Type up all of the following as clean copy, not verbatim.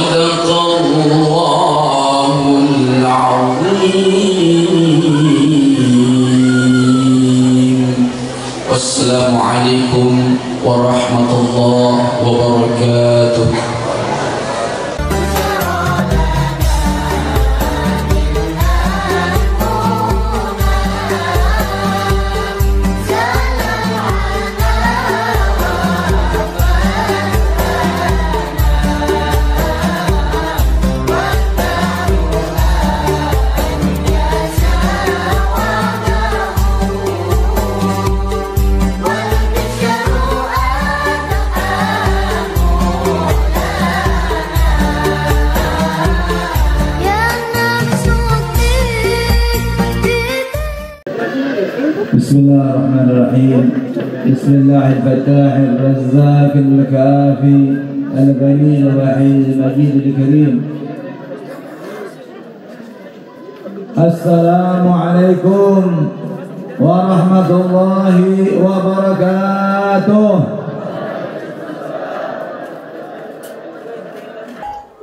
Sadaqallahul Azim. Wassalamualaikum warahmatullahi wabarakatuh. Bismillahirrahmanirrahim. Bismillahirrahmanirrahim. Razzaqil kafi al-ghaniyil wahidil majidil karim. Assalamualaikum warahmatullahi wabarakatuh.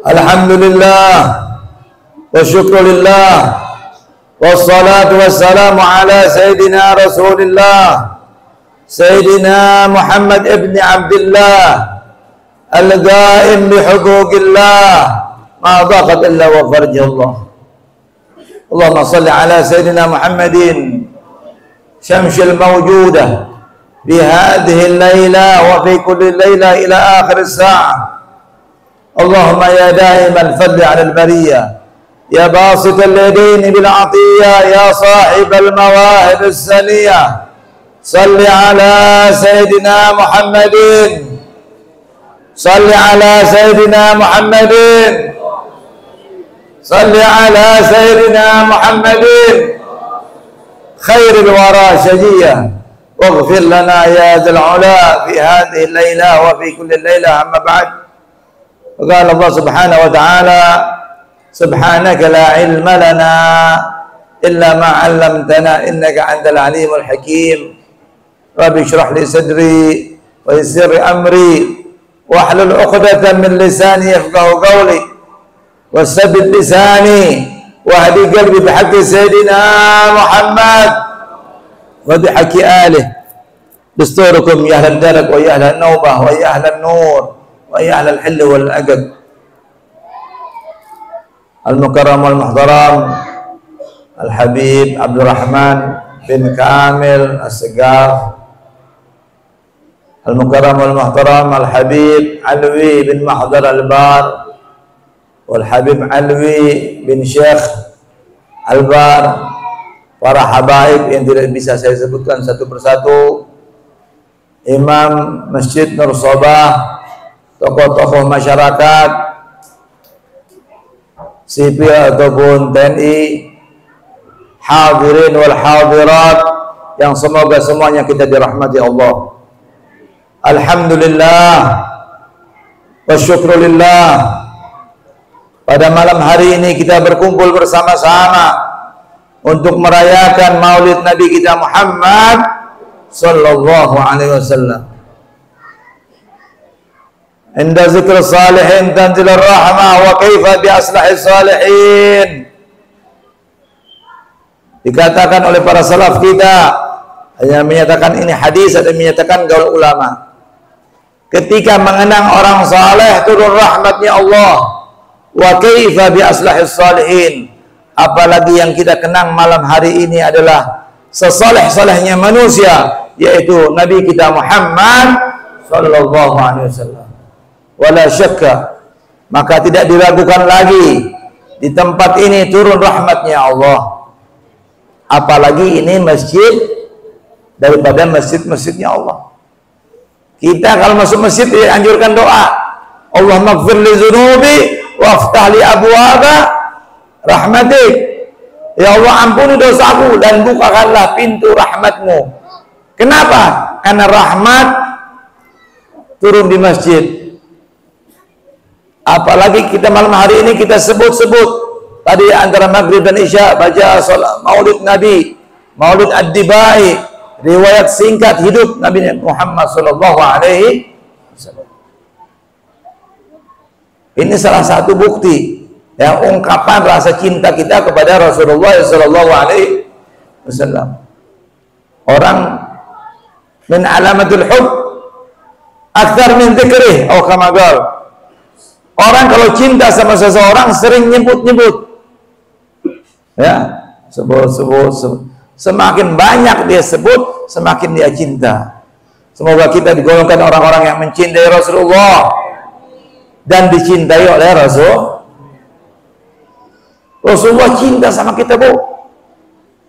Alhamdulillah wa syukrulillah. Wassalatu wassalamu ala Sayyidina Rasulillah Sayyidina Muhammad ibn Abdullah Al-Ghaim bihuquqillah ma dhaqat illa wa farjallah. Allahumma salli ala Sayyidina Muhammadin syamsil mawjudah bi hadhihi al-layla wa fi kulli layla ila akhir as-sa'ah. Allahumma ya daim al-fadl ala al-bariyah يا باسط اليدين بالعطية يا صاحب المواهب السنية صل على سيدنا محمد صل على سيدنا محمد صل على سيدنا محمد خير الورى شجية واغفر لنا يا ذا العلا في هذه الليلة وفي كل الليلة. أما بعد وقال الله سبحانه وتعالى سبحانك لا علم لنا إلا ما علمتنا إنك أنت العليم الحكيم. رب اشرح لي صدري ويسر أمري واحلل عقدة من لساني يفقهوا قولي وثبت لساني واهدي قلبي بحق سيدنا محمد وبحق آله. دستوركم يا أهل الدرك ويا أهل النوبة ويا أهل النور ويا أهل الحل والعقد. Al-Mukarram wal-Muhtaram Al-Habib Abdurrahman bin Kamil As-Segaf, Al-Mukarram wal-Muhtaram Al-Habib Alwi bin Mahdar Al-Bar, Wal-Habib Alwi bin Syekh Al-Bar, para habaib yang tidak bisa saya sebutkan satu persatu, Imam Masjid Nur Sobah, tokoh-tokoh masyarakat sipil ataupun TNI, hadirin wal hadirat yang semoga semuanya kita dirahmati Allah. Alhamdulillah wa syukrulillah, pada malam hari ini kita berkumpul bersama-sama untuk merayakan Maulid Nabi kita Muhammad sallallahu alaihi wasallam. Inda zikr salihin tanzilur rahmah wa kaifa bi aslahis salihin. Dikatakan oleh para salaf kita, hanya menyatakan ini hadis dan menyatakan gaul ulama, ketika mengenang orang saleh turun rahmatnya Allah. Wa kaifa bi aslahis salihin, apalagi yang kita kenang malam hari ini adalah sesaleh-salehnya manusia, yaitu Nabi kita Muhammad sallallahu alaihi wasallam. Wala syakka, maka tidak diragukan lagi di tempat ini turun rahmatnya Allah. Apalagi ini masjid daripada masjid-masjidnya Allah. Kita kalau masuk masjid dianjurkan doa, Allahumma ighfir li dzunubi waftah li abwaaba rahmatik. Ya Allah, ampuni dosaku dan bukakanlah pintu rahmatmu. Kenapa? Karena rahmat turun di masjid. Apalagi kita malam hari ini kita sebut-sebut tadi antara maghrib dan isya baca salat Maulid Nabi, Maulid Ad-Dibai, riwayat singkat hidup Nabi Muhammad sallallahu alaihi wasallam. Ini salah satu bukti ya, ungkapan rasa cinta kita kepada Rasulullah sallallahu alaihi wasallam. Orang min alamatul hub akthar min dzikrih atau kama qala. Orang kalau cinta sama seseorang sering nyebut-nyebut. Ya, sebut. Semakin banyak dia sebut, semakin dia cinta. Semoga kita digolongkan orang-orang yang mencintai Rasulullah dan dicintai oleh Rasulullah cinta sama kita, Bu.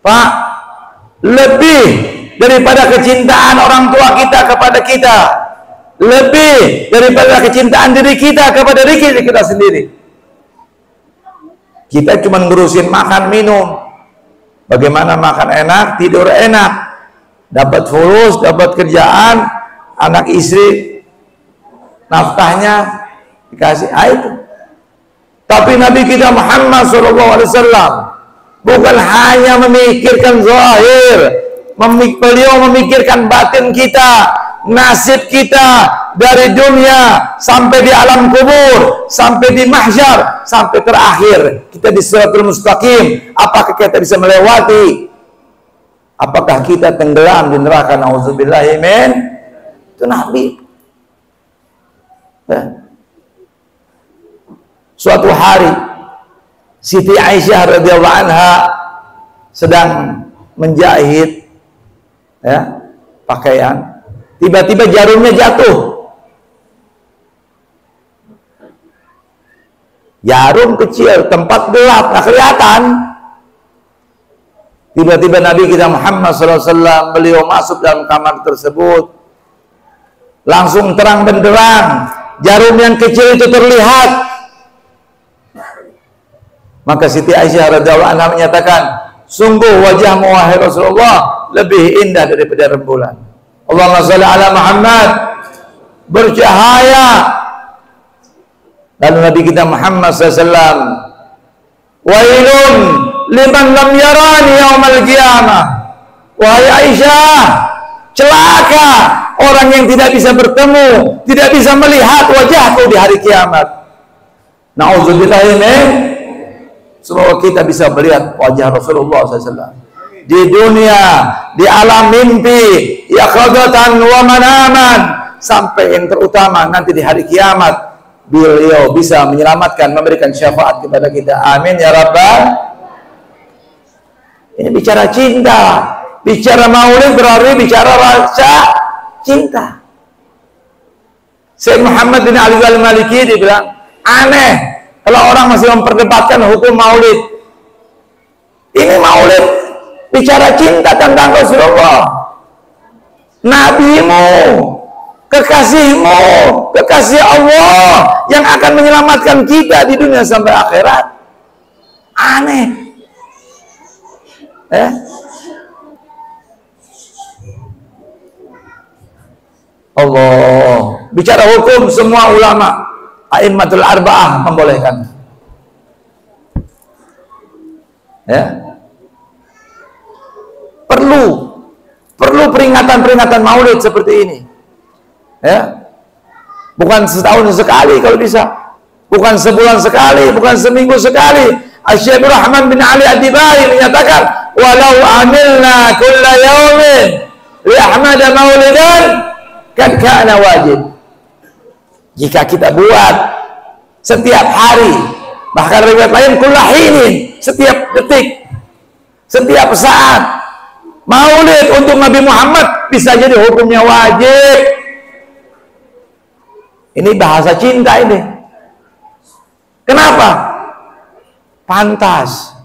Pak, lebih daripada kecintaan orang tua kita kepada kita, lebih daripada kecintaan diri kita kepada diri kita sendiri. Kita cuma ngurusin makan minum, bagaimana makan enak, tidur enak, dapat fulus, dapat kerjaan, anak istri nafkahnya dikasih, itu. Tapi Nabi kita Muhammad SAW bukan hanya memikirkan zahir, beliau memikirkan batin kita, nasib kita dari dunia sampai di alam kubur, sampai di mahsyar, sampai terakhir kita di siratul mustaqim. Apakah kita bisa melewati? Apakah kita tenggelam di neraka? Nauzubillahi min. Itu Nabi. Suatu hari Siti Aisyah radhiyallahu anha sedang menjahit ya, pakaian. Tiba-tiba jarumnya jatuh. Jarum kecil, tempat gelap, nggak kelihatan. Tiba-tiba Nabi kita Muhammad SAW, beliau masuk dalam kamar tersebut. Langsung terang benderang. Jarum yang kecil itu terlihat. Maka Siti Aisyah radhiyallahu anha menyatakan, sungguh wajahmu wahai Rasulullah lebih indah daripada rembulan. Allahumma shalli ala Muhammad, bercahaya. Lalu Nabi kita Muhammad SAW, wailun liman lam yarani yaumal qiyamah. Wahai Aisyah, celaka orang yang tidak bisa bertemu, tidak bisa melihat wajahku di hari kiamat. Nauzubillahi min. Semoga kita bisa melihat wajah Rasulullah SAW di dunia, di alam mimpi, yaqadatan wa manaman, sampai yang terutama nanti di hari kiamat beliau bisa menyelamatkan, memberikan syafaat kepada kita. Amin ya rabbal. Ini bicara cinta, bicara maulid berarti bicara rasa cinta. Syekh Muhammad bin Ali al-Maliki dibilang aneh kalau orang masih memperdebatkan hukum maulid. Ini maulid bicara cinta tentang Rasulullah, nabimu, kekasihmu, kekasih Allah yang akan menyelamatkan kita di dunia sampai akhirat. Aneh. Allah bicara hukum, semua ulama a'immatul arba'ah membolehkan. Ya. Perlu peringatan-peringatan maulid seperti ini. Ya. Bukan setahun sekali kalau bisa. Bukan sebulan sekali, bukan seminggu sekali. Asy-Syaikh Rahman bin Ali Ad-Dibai menyatakan, "Walau amilna kulla yaumin li Ahmad maulidan kad kana wajib." Jika kita buat setiap hari, bahkan riwayat lain kullahinin, setiap detik, setiap saat, maulid untuk Nabi Muhammad bisa jadi hukumnya wajib. Ini bahasa cinta ini. Kenapa? Pantas.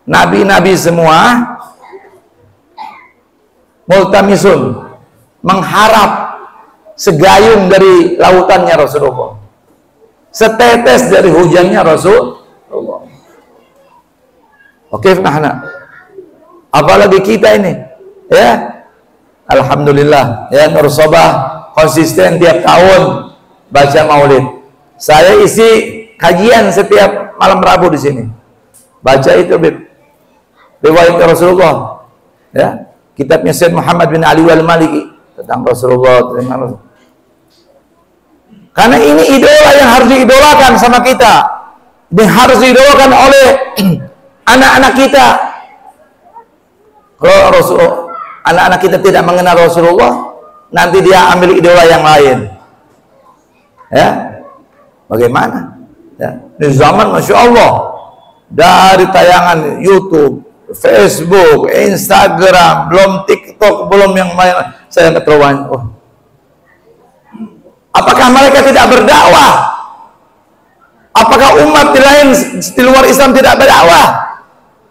Nabi-nabi semua multamisun, mengharap segayung dari lautannya Rasulullah, setetes dari hujannya Rasulullah. Oke, nah, apalagi kita ini, ya, alhamdulillah, ya, Nur Sobah konsisten tiap tahun baca maulid. Saya isi kajian setiap malam Rabu di sini. Baca itu riwayat Rasulullah, ya, kitabnya Syekh Muhammad bin Ali al-Maliki tentang Rasulullah. Karena ini idola yang harus diidolakan sama kita, dan harus diidolakan oleh anak-anak kita. Kalau anak-anak kita tidak mengenal Rasulullah, nanti dia ambil idola yang lain. Ya, bagaimana? Ya, di zaman Masya Allah, dari tayangan YouTube, Facebook, Instagram, belum TikTok, belum yang lain, saya keteruan. Oh, apakah mereka tidak berdakwah? Apakah umat lain di luar Islam tidak berdakwah?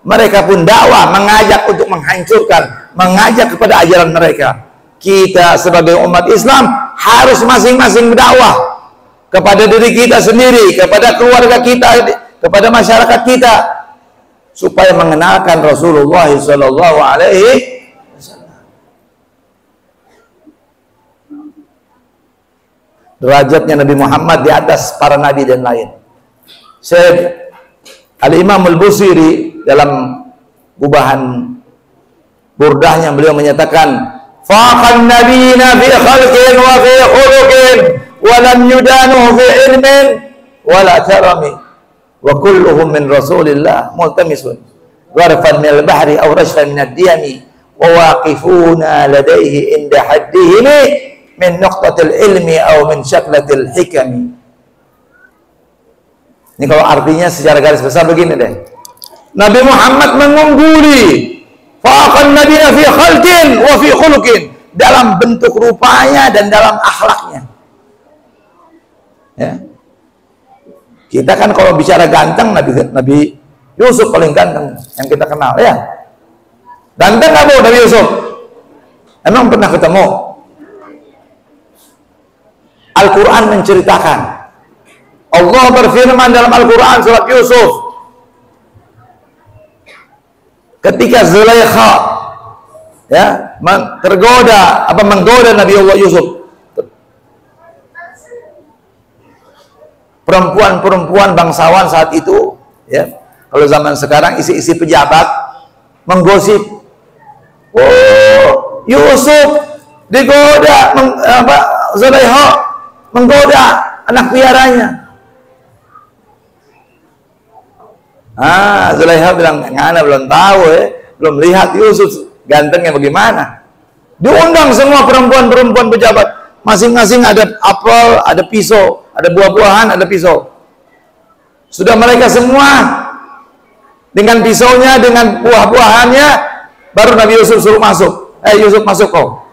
Mereka pun dakwah, mengajak untuk menghancurkan, mengajak kepada ajaran mereka. Kita sebagai umat Islam harus masing-masing berdakwah kepada diri kita sendiri, kepada keluarga kita, kepada masyarakat kita, supaya mengenalkan Rasulullah Sallallahu Alaihi Wasallam. Derajatnya Nabi Muhammad di atas para nabi dan lain. Syekh Al-Imam Al-Busiri dalam gubahan burdahnya beliau menyatakan, faqan nabiyina fi khalqin wa fi khuluqin wa lam yudanu fi ilmin wa la karami wa kulluhum min Rasulillah multamisun gharfan min al-bahri aw rashfan min ad-diyami wa waqifuna ladayhi inda haddihim min nuqtatil ilmi aw min syaklatil hikami. Ini kalau artinya secara garis besar begini deh. Nabi Muhammad mengungguli faqan nabiyina fi khalqin wa fi khuluqin, dalam bentuk rupanya dan dalam akhlaknya. Ya. Kita kan kalau bicara ganteng, Nabi Yusuf paling ganteng yang kita kenal, ya. Ganteng nggak Bu Nabi Yusuf? Emang pernah ketemu? Al-Quran menceritakan, Allah berfirman dalam Al-Quran surat Yusuf, ketika Zulaikha ya menggoda Nabi Allah Yusuf, perempuan-perempuan bangsawan saat itu, ya, kalau zaman sekarang isi-isi pejabat menggosip, oh Yusuf digoda, Zulaikha menggoda anak piaranya. Zulaikha bilang, ngana belum tahu, belum lihat Yusuf gantengnya bagaimana. Diundang semua perempuan-perempuan pejabat, masing-masing ada apel, ada pisau, ada buah-buahan, ada pisau. Sudah mereka semua dengan pisaunya, dengan buah-buahannya, baru Nabi Yusuf suruh masuk. Yusuf masuk kau.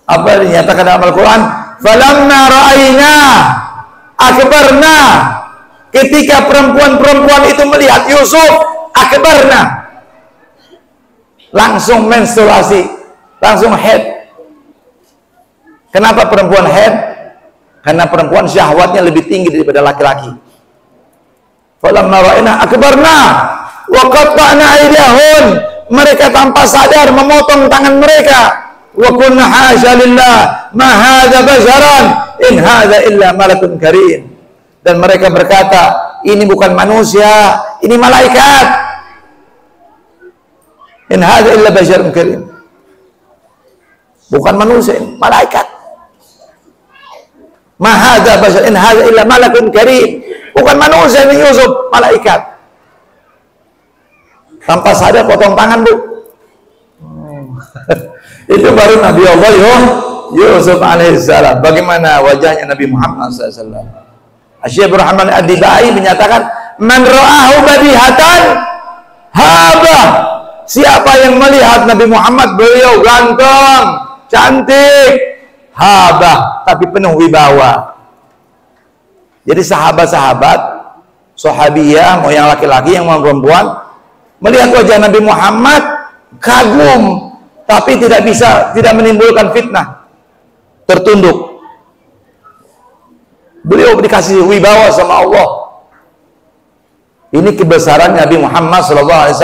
Apa dinyatakan dalam Al-Quran? Falamma ra'ayna akbarna, ketika perempuan-perempuan itu melihat Yusuf, akbarna, langsung menstruasi, langsung head. Kenapa perempuan head? Karena perempuan syahwatnya lebih tinggi daripada laki-laki. Falamma ra'ayna akbarna wa qatta'na aydiyahun, mereka tanpa sadar memotong tangan mereka. Wa kunna hasya lillah ma hadza basharan in hadza illa malakun karim. Dan mereka berkata, ini bukan manusia, ini malaikat. In hadza illa basharun karim. Bukan manusia, malaikat. Ma hadza bashar in hadza illa malakun karim. Bukan manusia ini Yusuf, malaikat. Tanpa sadar potong tangan, Bu. Itu baru Nabi Allah Yusuf alaihissalam. Bagaimana wajahnya Nabi Muhammad SAW? Syekh Rahman Ad-Dibai menyatakan, man ra'ahu badihatan haba, siapa yang melihat Nabi Muhammad, beliau ganteng, cantik, haba, tapi penuh wibawa. Jadi sahabat-sahabat, sahabiyah, mau yang laki-laki, yang mau perempuan, melihat wajah Nabi Muhammad, kagum, tapi tidak menimbulkan fitnah, tertunduk. Beliau dikasih wibawa sama Allah. Ini kebesaran Nabi Muhammad SAW.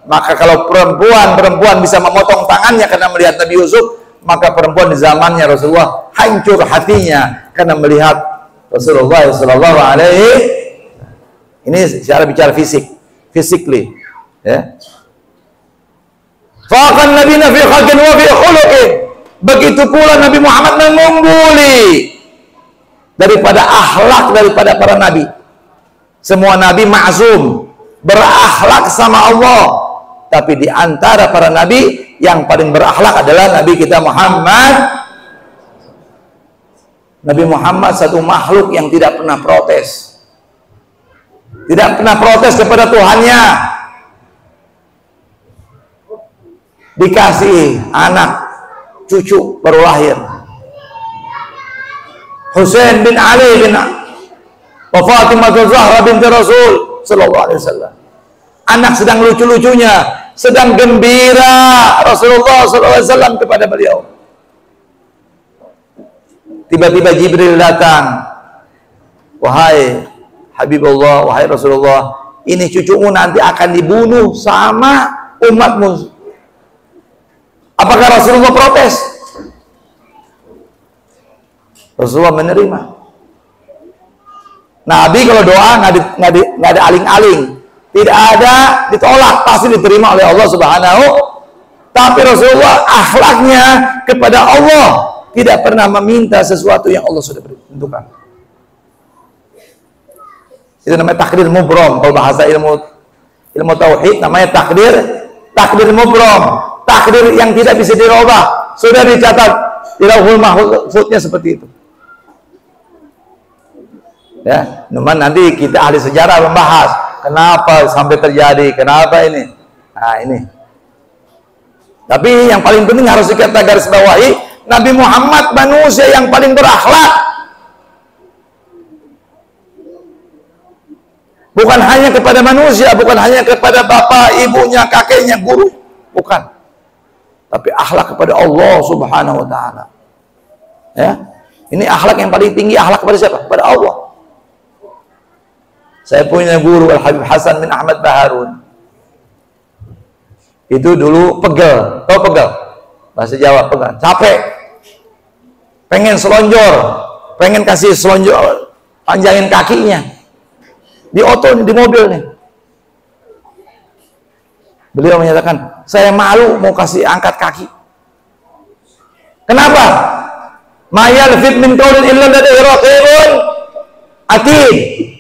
Maka kalau perempuan bisa memotong tangannya karena melihat Nabi Yusuf, maka perempuan di zamannya Rasulullah hancur hatinya karena melihat Rasulullah SAW. Ini secara bicara physically, ya. Faqan nabiyina fi khalqin wa fi khuluqin, Begitu pula Nabi Muhammad mengungguli daripada akhlak daripada para nabi. Semua nabi maksum, berakhlak sama Allah. Tapi di antara para nabi yang paling berakhlak adalah Nabi kita Muhammad. Nabi Muhammad satu makhluk yang tidak pernah protes. Tidak pernah protes kepada Tuhannya. Dikasih anak, cucu baru lahir. Husain bin Ali bin Fatimah Zahra binti Rasul sallallahu alaihi wasallam. Anak sedang lucu-lucunya, sedang gembira Rasulullah sallallahu alaihi wasallam kepada beliau. Tiba-tiba Jibril datang. Wahai Habibullah, wahai Rasulullah, ini cucumu nanti akan dibunuh sama umatmu. Apakah Rasulullah protes? Rasulullah menerima. Nabi kalau doa nggak ada aling-aling, tidak ada ditolak, pasti diterima oleh Allah Subhanahu. Tapi Rasulullah akhlaknya kepada Allah tidak pernah meminta sesuatu yang Allah sudah tentukan. Itu namanya takdir mubrom. Kalau bahasa ilmu tauhid namanya takdir mubrom. Takdir yang tidak bisa dirubah, sudah dicatat di Lauhul Mahfuznya seperti itu. Ya, cuman nanti kita ahli sejarah membahas kenapa sampai terjadi, kenapa ini. Nah, ini. Tapi yang paling penting harus kita garis bawahi, Nabi Muhammad manusia yang paling berakhlak. Bukan hanya kepada manusia, bukan hanya kepada bapak, ibunya, kakeknya, guru, bukan. Tapi akhlak kepada Allah Subhanahu wa taala. Ya. Ini akhlak yang paling tinggi, akhlak kepada siapa? Kepada Allah. Saya punya guru Al-Habib Hasan bin Ahmad Baharun. Itu dulu pegel, tahu pegel? Bahasa Jawa pegel, capek. Pengen selonjor, pengen kasih selonjor, panjangin kakinya. Di oto, di mobil nih. Beliau menyatakan, saya malu mau kasih angkat kaki. Kenapa? Ma yalfid min qaulin illa ladayhi raqibun atid.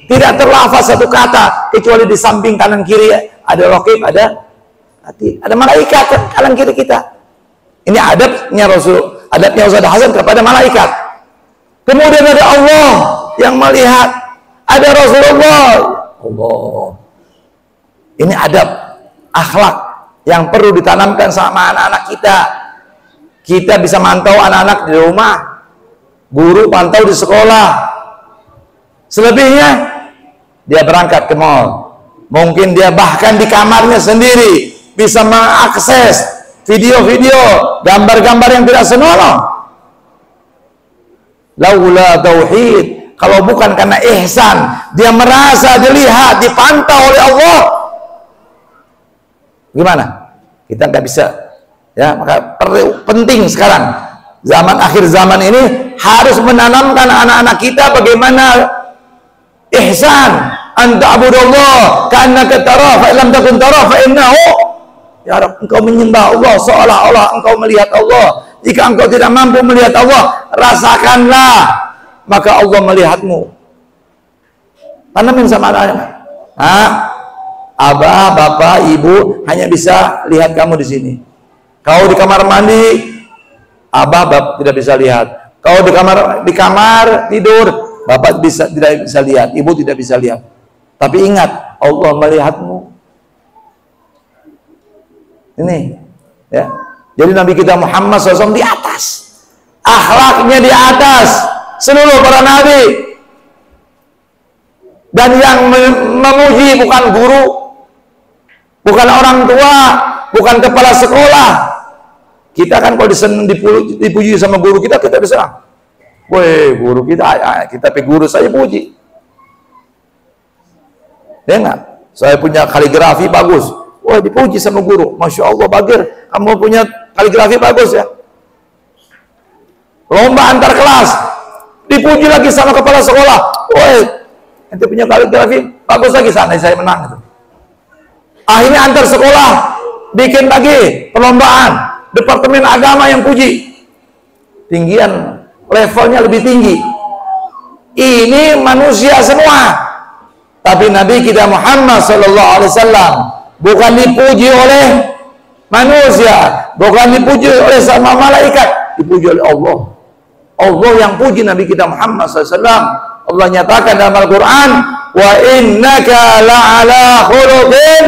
Tidak terlafaz satu kata kecuali di samping kanan kiri ada raqib, ada atid. Ada malaikat kanan kiri kita. Ini adabnya Rasul, adabnya Ustaz Hasan kepada malaikat. Kemudian ada Allah yang melihat, ada Rasulullah. Allah. Ini adab, akhlak yang perlu ditanamkan sama anak-anak kita. Kita bisa mantau anak-anak di rumah, guru pantau di sekolah. Selebihnya dia berangkat ke mall. Mungkin dia bahkan di kamarnya sendiri bisa mengakses video-video, gambar-gambar yang tidak senonoh. Laula tauhid, kalau bukan karena ihsan, dia merasa dilihat, dipantau oleh Allah. Gimana? Kita nggak bisa. Ya, maka penting sekarang zaman akhir zaman ini harus menanamkan anak-anak kita bagaimana ihsan, anta abudullah ka'annaka tara fa illam takun tara fa innahu, ya Rabb, engkau menyembah Allah seolah-olah engkau melihat Allah. Jika engkau tidak mampu melihat Allah, rasakanlah, maka Allah melihatmu. Tanamin sama anak-anak. Abah, bapak, ibu hanya bisa lihat kamu di sini. Kau di kamar mandi, abah, bapak tidak bisa lihat. Kau di kamar tidur, bapak tidak bisa lihat, ibu tidak bisa lihat. Tapi ingat, Allah melihatmu. Ini, ya. Jadi Nabi kita Muhammad SAW di atas, akhlaknya di atas seluruh para nabi. Dan yang memuji bukan guru, bukan orang tua, bukan kepala sekolah. Kita kan kalau dipuji sama guru kita bisa, weh guru kita guru saya puji. Ya enggak? Saya punya kaligrafi bagus, wah dipuji sama guru, Masya Allah Bagir, kamu punya kaligrafi bagus ya. Lomba antar kelas, dipuji lagi sama kepala sekolah, wah ente punya kaligrafi bagus lagi, sana saya menang itu. Akhirnya antar sekolah bikin lagi perlombaan, Departemen Agama yang puji. tinggian levelnya lebih tinggi. Ini manusia semua, tapi Nabi kita Muhammad sallallahu alaihi wasallam bukan dipuji oleh manusia, bukan dipuji oleh sama malaikat, dipuji oleh Allah. Allah yang puji Nabi kita Muhammad sallallahu alaihi wasallam. Allah nyatakan dalam Al-Quran, wa innaka la'ala khuluqin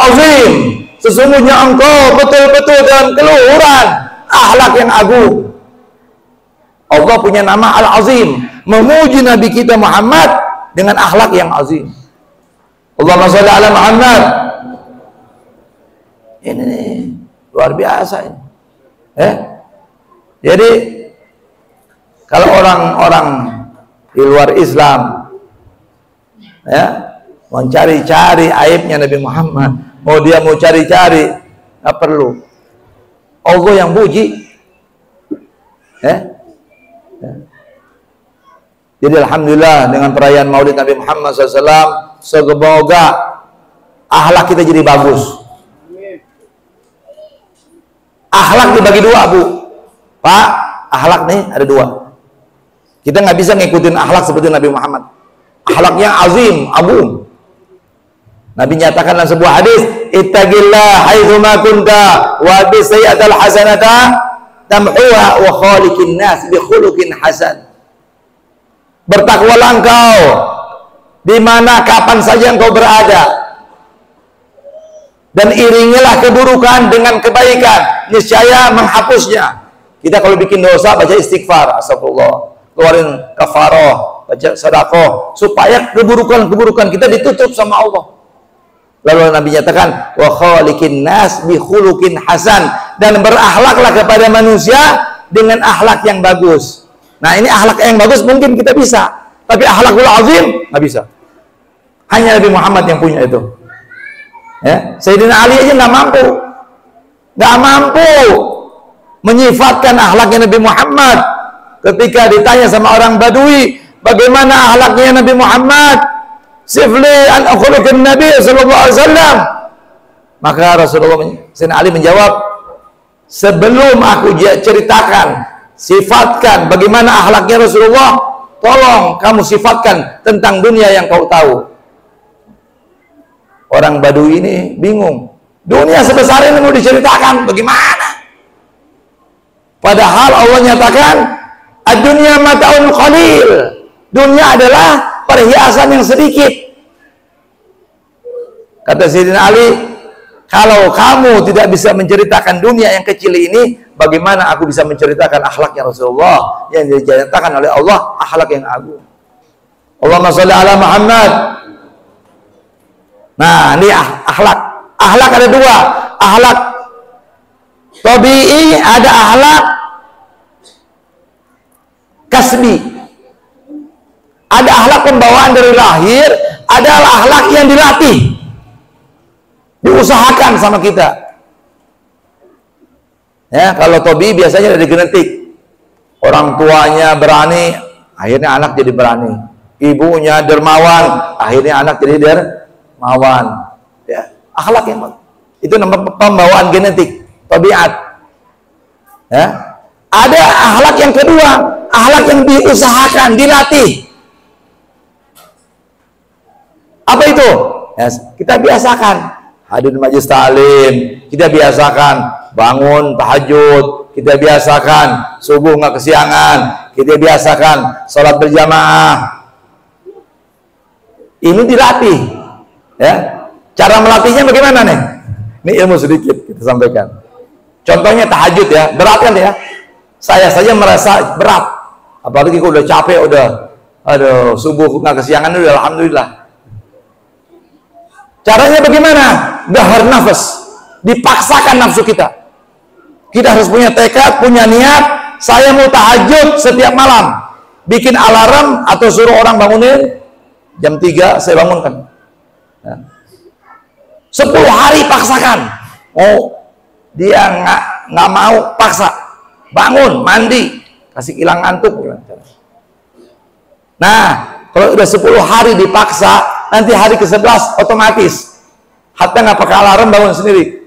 azim, sesungguhnya engkau betul-betul dalam keluhuran akhlak yang agung. Allah punya nama Al-Azim, memuji Nabi kita Muhammad dengan akhlak yang azim. Allahumma shalli ala Muhammad. Ini luar biasa ini. Jadi kalau orang-orang di luar Islam mencari-cari aibnya Nabi Muhammad, dia mau cari-cari, nggak perlu. Allah yang puji. Jadi alhamdulillah dengan perayaan Maulid Nabi Muhammad SAW, semoga akhlak kita jadi bagus. Akhlak dibagi dua, Bu. Pak, akhlak nih ada dua. Kita nggak bisa ngikutin akhlak seperti Nabi Muhammad. Akhlaknya azim, agung. Nabi nyatakan dalam sebuah hadis, ittaqillah haitsu ma kunta wa bisayyatal hasanata tamhuha wa khaliqin nas bi khuluqin hasan. Bertakwalah engkau di mana kapan saja engkau berada, dan iringilah keburukan dengan kebaikan, niscaya menghapusnya. Kita kalau bikin dosa baca istighfar, astagfirullah, keluarin kafaroh, baca sedekah, supaya keburukan-keburukan kita ditutup sama Allah. Lalu Nabi nyatakan, wa khaliqin nas bi khuluqin hasan, dan berakhlaklah kepada manusia dengan akhlak yang bagus. Nah, ini akhlak yang bagus mungkin kita bisa, tapi akhlakul azim nggak bisa. Hanya Nabi Muhammad yang punya itu. Sayyidina Ali aja nggak mampu menyifatkan akhlaknya Nabi Muhammad. Ketika ditanya sama orang Badui, bagaimana akhlaknya Nabi Muhammad? Sifli an khuluqin Nabi sallallahu alaihi wasallam. Maka Sayyidina Ali menjawab, sebelum aku ceritakan, sifatkan bagaimana akhlaknya Rasulullah, tolong kamu sifatkan tentang dunia yang kau tahu. Orang Badui ini bingung, dunia sebesar ini mau diceritakan bagaimana? Padahal Allah nyatakan, ad-dunya mata'un qalil, dunia adalah perhiasan yang sedikit. Kata Sayyidina Ali, kalau kamu tidak bisa menceritakan dunia yang kecil ini, bagaimana aku bisa menceritakan akhlaknya Rasulullah yang diceritakan oleh Allah, akhlak yang agung. Allahumma sholli ala Muhammad. Nah, ini akhlak. Akhlak ada dua. Akhlak tabi'i, ada akhlak kasbi. Ada akhlak pembawaan dari lahir, ada akhlak yang dilatih, diusahakan sama kita. Kalau tabi'i biasanya dari genetik. Orang tuanya berani, akhirnya anak jadi berani. Ibunya dermawan, akhirnya anak jadi dermawan. Akhlak yang itu namanya pembawaan genetik, tabiat. Ada akhlak yang kedua, akhlak yang diusahakan, dilatih. Apa itu? Kita biasakan hadir majelis taklim, kita biasakan bangun tahajud, kita biasakan subuh nggak kesiangan, kita biasakan sholat berjamaah. Ini dilatih. Cara melatihnya bagaimana nih? Ini ilmu sedikit kita sampaikan. Contohnya tahajud ya, berat kan ya? Saya saja merasa berat, apalagi kalau udah capek, aduh subuh nggak kesiangan, udah alhamdulillah. Caranya bagaimana? Dahar nafas, dipaksakan nafsu kita. Kita harus punya tekad, punya niat. Saya mau tahajud setiap malam, bikin alarm atau suruh orang bangunin jam 3, saya bangunkan. 10 hari paksakan. Dia nggak mau, paksa. Bangun, mandi, kasih hilang ngantuk. Nah, kalau udah 10 hari dipaksa, nanti hari ke-11 otomatis. Hatta nggak pakai alarm, bangun sendiri.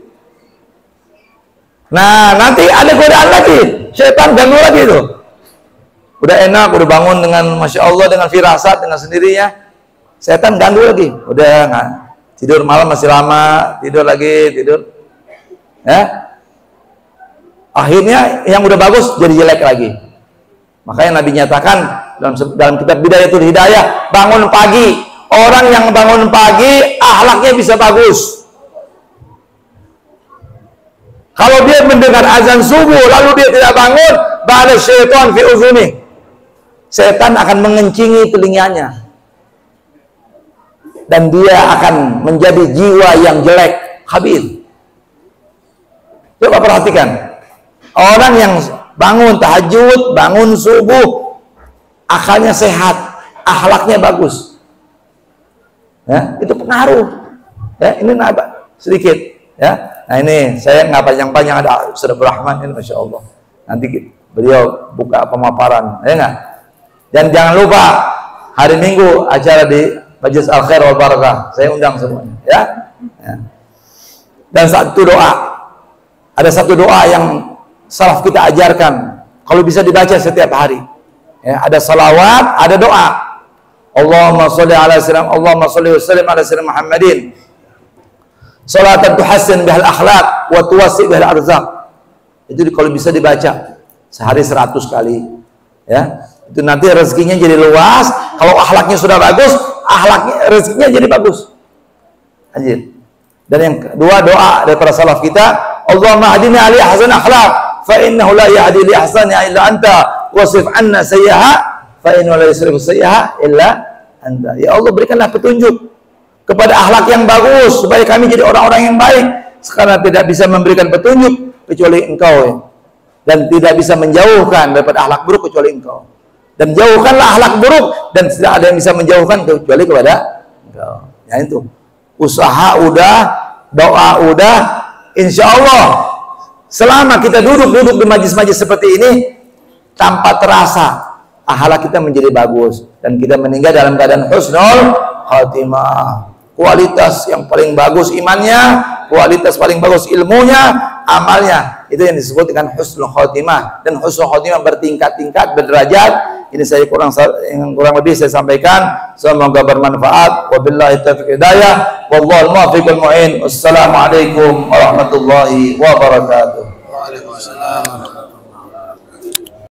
Nah, nanti ada godaan lagi. Setan ganggu lagi itu. Udah enak, udah bangun dengan Masya Allah, dengan firasat, dengan sendirinya. Setan ganggu lagi. Udah nggak tidur malam masih lama, tidur lagi, tidur. Ya. Akhirnya yang udah bagus jadi jelek lagi. Makanya Nabi nyatakan dalam kitab Bidayatul Hidayah, bangun pagi. Orang yang bangun pagi, akhlaknya bisa bagus. Kalau dia mendengar azan subuh lalu dia tidak bangun, ba'da syaitan fi uzuni. Setan akan mengencingi telinganya. Dan dia akan menjadi jiwa yang jelek, khabith. Coba perhatikan. Orang yang bangun tahajud, bangun subuh, akalnya sehat, akhlaknya bagus. Ya, itu pengaruh. Ya, ini sedikit. Ya, nah ini saya nggak panjang-panjang, ada Ustaz Rahman ini, Masya Allah. Nanti beliau buka pemaparan, ya nggak? Dan jangan lupa hari Minggu acara di Majlis Al Khair wal Barakah, saya undang semuanya, ya. Ya. Dan ada satu doa yang salaf kita ajarkan, kalau bisa dibaca setiap hari. Ya, ada salawat, ada doa. Allahumma sholli ala sayyidina, Allahumma sholli wa sallim ala sayyidina Muhammadin. Salatan tuhassin bihal akhlaq wa tuwassi bihal arzaq. Itu kalau bisa dibaca sehari 100 kali. Ya, itu nanti rezekinya jadi luas. Kalau akhlaknya sudah bagus, rezekinya jadi bagus. Anjir. Dan yang kedua, doa dari para salaf kita, Allahumma hadina li ahsan akhlaq fa innahu la yahdi li ahsani illa anta wasif anna sayyi'a fa innahu la yusrifu sayyi'a illa anta. Ya Allah, berikanlah petunjuk kepada akhlak yang bagus supaya kami jadi orang-orang yang baik. Sekarang tidak bisa memberikan petunjuk kecuali Engkau, ya. Dan tidak bisa menjauhkan daripada akhlak buruk kecuali Engkau. Dan jauhkanlah akhlak buruk, dan tidak ada yang bisa menjauhkan kecuali kepada Engkau. Ya itu. Usaha udah, doa udah, insya Allah selama kita duduk di majlis-majlis seperti ini, tanpa terasa akhlak kita menjadi bagus dan kita meninggal dalam keadaan husnul khatimah. Kualitas yang paling bagus imannya, kualitas paling bagus ilmunya, amalnya, itu yang disebut dengan husnul khatimah. Dan husnul khatimah bertingkat-tingkat, berderajat. Ini saya kurang lebih saya sampaikan. Semoga bermanfaat. Wabillahi taufiq hidayah, wallahul muwaffiqul mu'in. Wassalamualaikum warahmatullahi wabarakatuh. Waalaikumsalam.